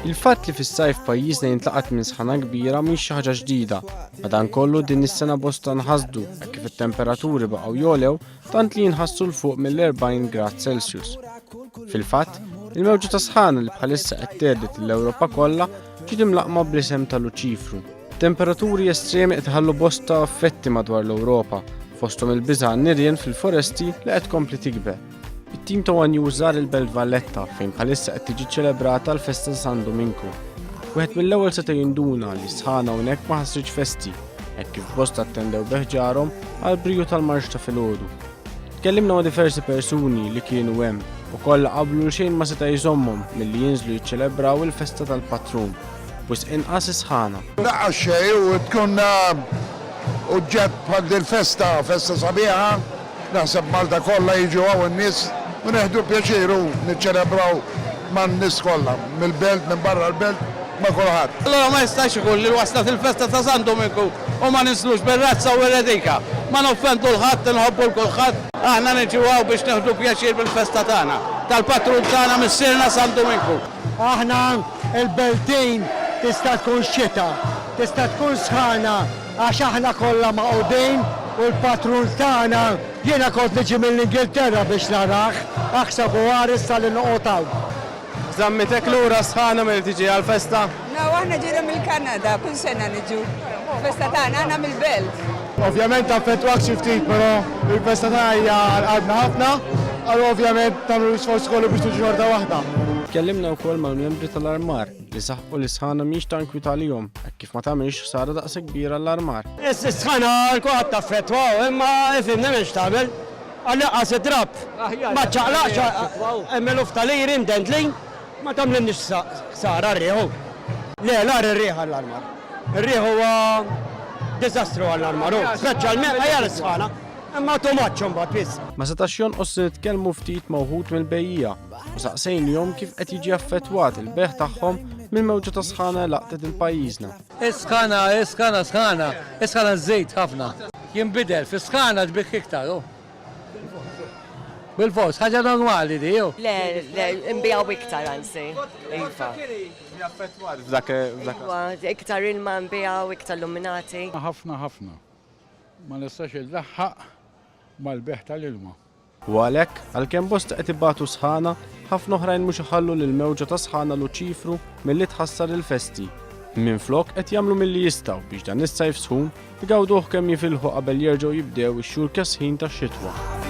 Il-fatt li fis-sajf pajjiżna jintlaqat minn sħana kbira mhix xi ħaġa ġdida. Madankollu din is-sena bosta nħasdu hekk kif it-temperaturi baqgħu jolew tant li jinħassu l fuq mill-40 grad Celsius. Fil-fatt, il-mewġa ta' sħana li bħalissa qed tgħeddet l-Ewropa kollha ġiet imlaqma bl-isem ta' Luċifru. Temperaturi estremi qed iħallu bosta effetti madwar l-Ewropa, fosthom il-biża' nirien fil-foresti li qed tkompli tikber. Il-tim ta' One News żar il-Belt Valletta fejn bħalissa qed tiġi ċelebrata l-festa ta' San Domingo. Wieħed mill-ewwel seta' jinduna li sħana hawnhekk ma ħassritx festi, hekk kif bosta attendew beħġarhom għall briju tal-marx ta' filgħodu. Tkellimna ma' diversi persuni li kienu hemm u kollha qablu xejn ma seta' jżommhom milli jinżlu jiċċelebraw il-festa tal-Patrun, wisq inqas is-sħana. Laqgħa xejn u tkun uġġett bħal il-festa, festa sabiħa, naħseb Malta kollha jiġu hawn in-nies u neħdu pjaċiru niċċelebraw man-nies kollha, mill-belt, minn barra l-belt, ma' kulħadd. Allora ma jistax ikun li waslet il-festa ta' San Domingo u ma ninslux bir-razza u r-redika. Ma noffendu l-ħadd, nħobbu l-kulħadd. Aħna niġu hawn biex neħdu pjaċir bil-festa tagħna, tal-Patrun tagħna missierna San Domingo. Aħna l-beltin tista' tkun xita, tista' tkun sħana għax aħna kollha maqudin u l-Patrun tagħna jiena kont niġi mill-Ingilterra biex narah, aħseb u għaris tal-inqotaw. Żammitek lura sħana milli tiġi għall-festa? No, aħna ġejna mill-Kanada, kull sena niġu. Festa tagħna aħna mill-Belt. Ovvjament affettwak xi ftit, però il-festa tagħna hija għadna ħafna, għal ovvjament tagħmlu l-isforz kollu biex tiġi xorta waħda. Tkellimna wkoll mal-membri tal-armar li saħħu li sħana mhix tankwita għalihom, hekk kif ma tagħmilx ħsara daqs kbira l-armar. Is-sħana l-kulħadd taffettwaw, imma ifhimni m'hemmx tagħmel. Għallaqas id-drab, ma ċaqlaqx, emmelu f'taliri mdendlin, ma tagħmlilniex ħsara r-rieħu. Le, lar ir-rieħ għall-armar. Ir-rieħ huwa diżastru għall-armar, speċjalment ejja l-sħana. Imma tomaċċhom bad biss. Ma setax jonqos nitkellmu ftit ma' wħud mill-bejjija u saqsejnihom kif qed jiġi affettwat il-beħ tagħhom mill-mewġa ta' sħana laqtet il-pajjiżna. Is-sħana żejt ħafna. Jinbidel, fis-sħana tbikk iktar. Bil-fors, ħaġa normali di, jew? Le, imbijaw iktar anzi. Iva. Iktar ilma imbijaw, iktar luminati. Ħafna. Ma nistax il-laħħaq mal-beħ tal-ilma. U għalhekk, għalkemm bosta qed ibatu sħana, ħafna oħrajn mhux iħallu lill-mewġa ta' sħana Luċifru milli tħassar il-festi. Minflok qed jagħmlu milli jistgħu biex dan is-sajf sħun igawduh kemm jifilħu qabel jerġgħu jibdew ix-xhur kesħin tax-xitwa.